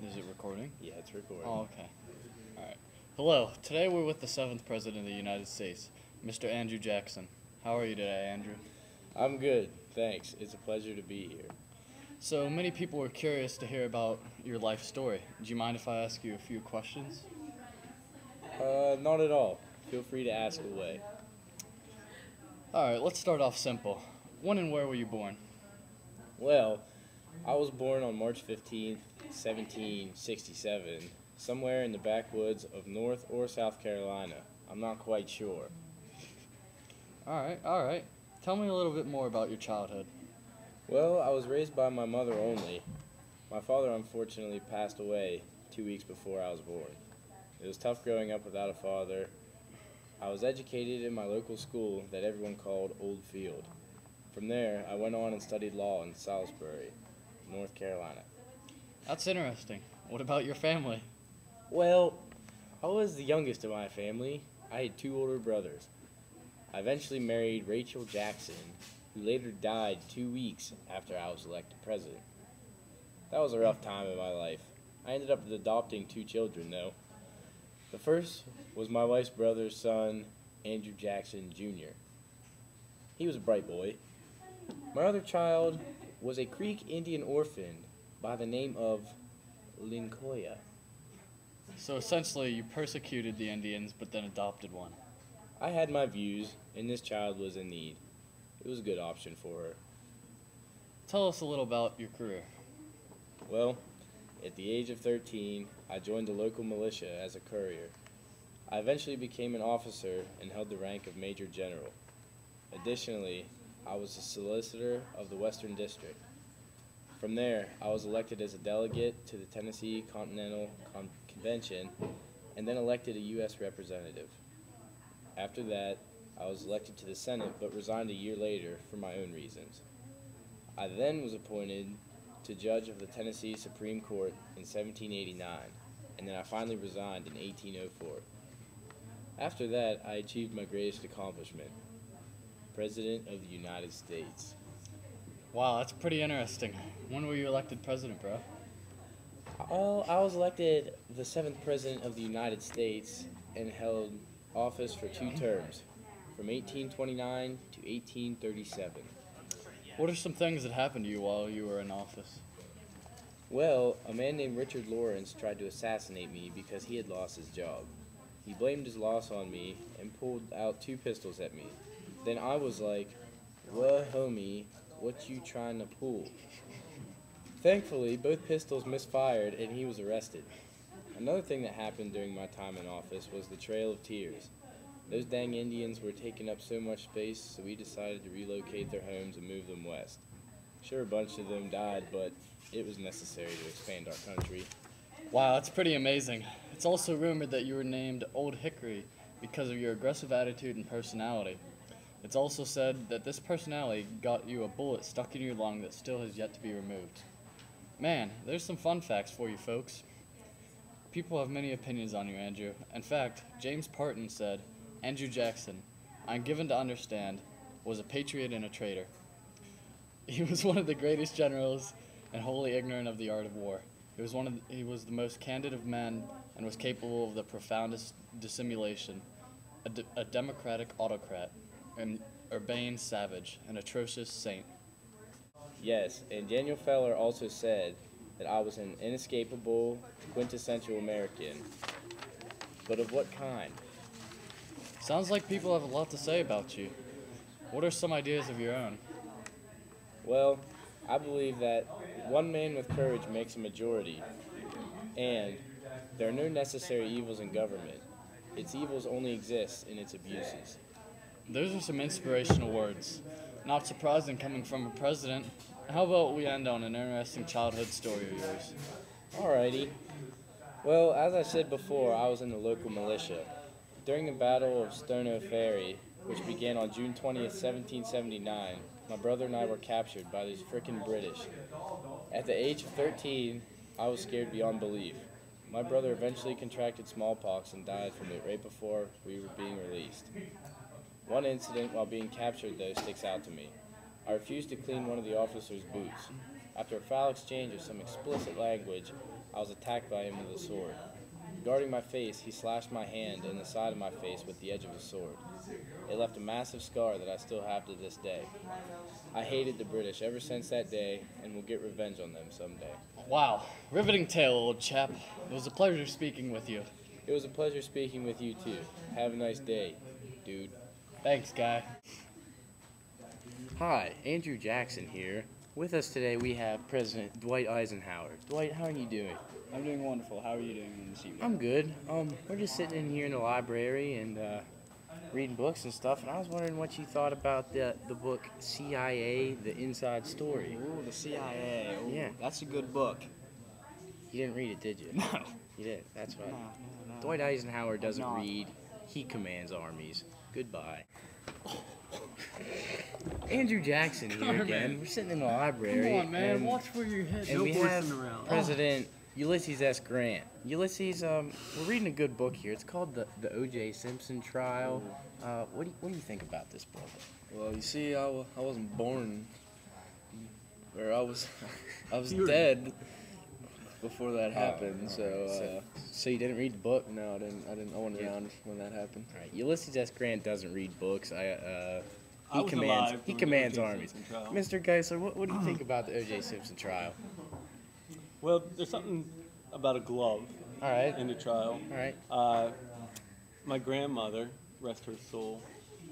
Is it recording? Yeah, it's recording. Oh, okay. All right. Hello. Today we're with the 7th President of the United States, Mr. Andrew Jackson. How are you today, Andrew? I'm good, thanks. It's a pleasure to be here. So many people were curious to hear about your life story. Do you mind if I ask you a few questions? Not at all. Feel free to ask away. All right, let's start off simple. When and where were you born? Well, I was born on March 15th, 1767, somewhere in the backwoods of North or South Carolina. I'm not quite sure. All right. Tell me a little bit more about your childhood. Well, I was raised by my mother only. My father unfortunately passed away 2 weeks before I was born. It was tough growing up without a father. I was educated in my local school that everyone called Old Field. From there, I went on and studied law in Salisbury, North Carolina. That's interesting. What about your family? Well, I was the youngest of my family. I had two older brothers. I eventually married Rachel Jackson, who later died 2 weeks after I was elected president. That was a rough time in my life. I ended up adopting two children, though. The first was my wife's brother's son, Andrew Jackson Jr. He was a bright boy. My other child was a Creek Indian orphan by the name of Lincoya. So essentially, you persecuted the Indians but then adopted one. I had my views, and this child was in need. It was a good option for her. Tell us a little about your career. Well, at the age of 13, I joined the local militia as a courier. I eventually became an officer and held the rank of Major General. Additionally, I was a solicitor of the Western District. From there, I was elected as a delegate to the Tennessee Continental Convention and then elected a U.S. representative. After that, I was elected to the Senate but resigned a year later for my own reasons. I then was appointed to judge of the Tennessee Supreme Court in 1789, and then I finally resigned in 1804. After that, I achieved my greatest accomplishment, President of the United States. Wow, that's pretty interesting. When were you elected president, bro? I was elected the 7th President of the United States and held office for 2 terms, from 1829 to 1837. What are some things that happened to you while you were in office? Well, a man named Richard Lawrence tried to assassinate me because he had lost his job. He blamed his loss on me and pulled out 2 pistols at me. Then I was like, "What, homie, what you trying to pull?" Thankfully, both pistols misfired and he was arrested. Another thing that happened during my time in office was the Trail of Tears. Those dang Indians were taking up so much space, so we decided to relocate their homes and move them west. Sure, a bunch of them died, but it was necessary to expand our country. Wow, that's pretty amazing. It's also rumored that you were named Old Hickory because of your aggressive attitude and personality. It's also said that this personality got you a bullet stuck in your lung that still has yet to be removed. Man, there's some fun facts for you folks. People have many opinions on you, Andrew. In fact, James Parton said, "Andrew Jackson, I'm given to understand, was a patriot and a traitor. He was one of the greatest generals and wholly ignorant of the art of war. He was the most candid of men and was capable of the profoundest dissimulation, a democratic autocrat, an urbane savage, an atrocious saint." Yes, and Daniel Feller also said that I was an inescapable, quintessential American. But of what kind? Sounds like people have a lot to say about you. What are some ideas of your own? Well, I believe that one man with courage makes a majority, and there are no necessary evils in government. Its evils only exist in its abuses. Those are some inspirational words. Not surprising coming from a president. How about we end on an interesting childhood story of yours? Alrighty. Well, as I said before, I was in the local militia. During the Battle of Stono Ferry, which began on June 20th, 1779, my brother and I were captured by these frickin' British. At the age of 13, I was scared beyond belief. My brother eventually contracted smallpox and died from it right before we were being released. One incident while being captured, though, sticks out to me. I refused to clean one of the officer's boots. After a foul exchange of some explicit language, I was attacked by him with a sword. Guarding my face, he slashed my hand and the side of my face with the edge of his sword. It left a massive scar that I still have to this day. I hated the British ever since that day and will get revenge on them someday. Wow, riveting tale, old chap. It was a pleasure speaking with you. It was a pleasure speaking with you too. Have a nice day, dude. Thanks, guy. Hi, Andrew Jackson here. With us today we have President Dwight Eisenhower. Dwight, how are you doing? I'm doing wonderful. How are you doing this evening? I'm good. We're just sitting in here in the library and reading books and stuff, and I was wondering what you thought about the book CIA: The Inside Story. Ooh, the CIA. Ooh, Yeah. That's a good book. You didn't read it, did you? No. You did. That's right. No. Dwight Eisenhower doesn't not. read. He commands armies. Goodbye. Andrew Jackson here on, again. man. We're sitting in the library. Come on, man. And, Watch where you're heading. and we have around. President Ulysses S. Grant. Ulysses, we're reading a good book here. It's called the O.J. Simpson Trial. What do you think about this book? Well, you see, I wasn't born, or I was You were- dead before that happened. So you didn't read the book? no, I didn't. I wasn't Yeah. around when that happened. All right. Ulysses S. Grant doesn't read books. I He was commands. alive He during the commands O.J. armies. Simpson trial. Mr. Geisler, what do you think about the O.J. Simpson trial? Well, there's something about a glove All right. in the trial. All right. My grandmother, rest her soul,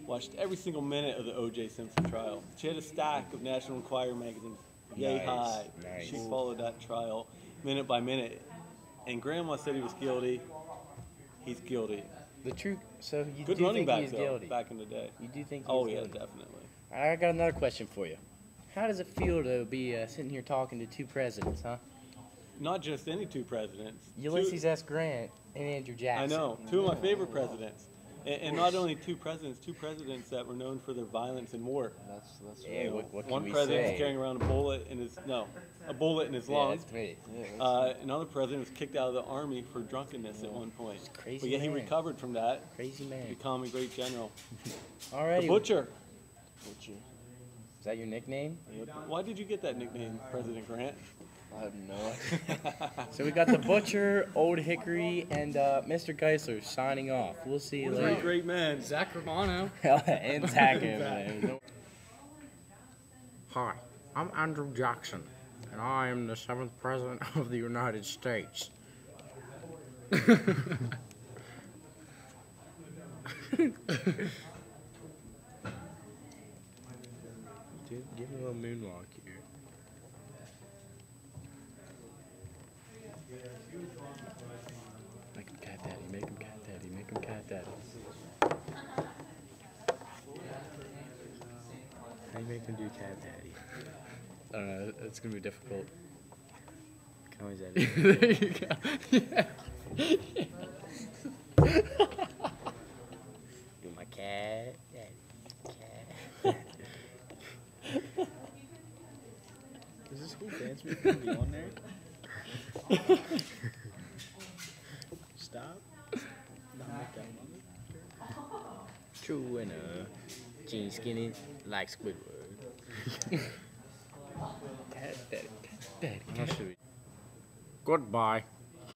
watched every single minute of the O.J. Simpson trial. She had a stack of National Enquirer magazines, yay Nice, high. nice. She followed that trial minute by minute. And Grandma said he was guilty. He's guilty. The truth. So you Good do running think back, he's though, guilty? back in the day. You do think he's Oh, yeah, guilty? definitely. I got another question for you. How does it feel to be sitting here talking to two presidents, huh? Not just any two presidents. Ulysses S. Grant and Andrew I Jackson. know. Two of my favorite presidents. And not only two presidents that were known for their violence in war. That's Yeah, You know, what can one we president say? was carrying around a bullet in his Yeah, lung. that's me. Another president was kicked out of the army for drunkenness at one point. Crazy But yeah, he man. recovered from that Crazy to man. become a great general. Alrighty. The Butcher. Is that your nickname? Why did you get that nickname, President Grant? I have no idea. So we got the Butcher, Old Hickory, and Mr. Geisler signing off. We'll see you What a later. great man. Zach Romano. And Tacker. Hi, I'm Andrew Jackson, and I am the 7th President of the United States. Dude, give me a little moonwalk here. Make him cat daddy, make him cat daddy, make him cat daddy. How do you make him do cat daddy? I don't know, it's gonna be difficult. Can always edit it. There you go. Do my cat daddy. Cat. Is this whole dance move gonna be on there? Stop. Not make that one. True winner. Jean Skinny like Squidward. Cat daddy, cat daddy. Goodbye.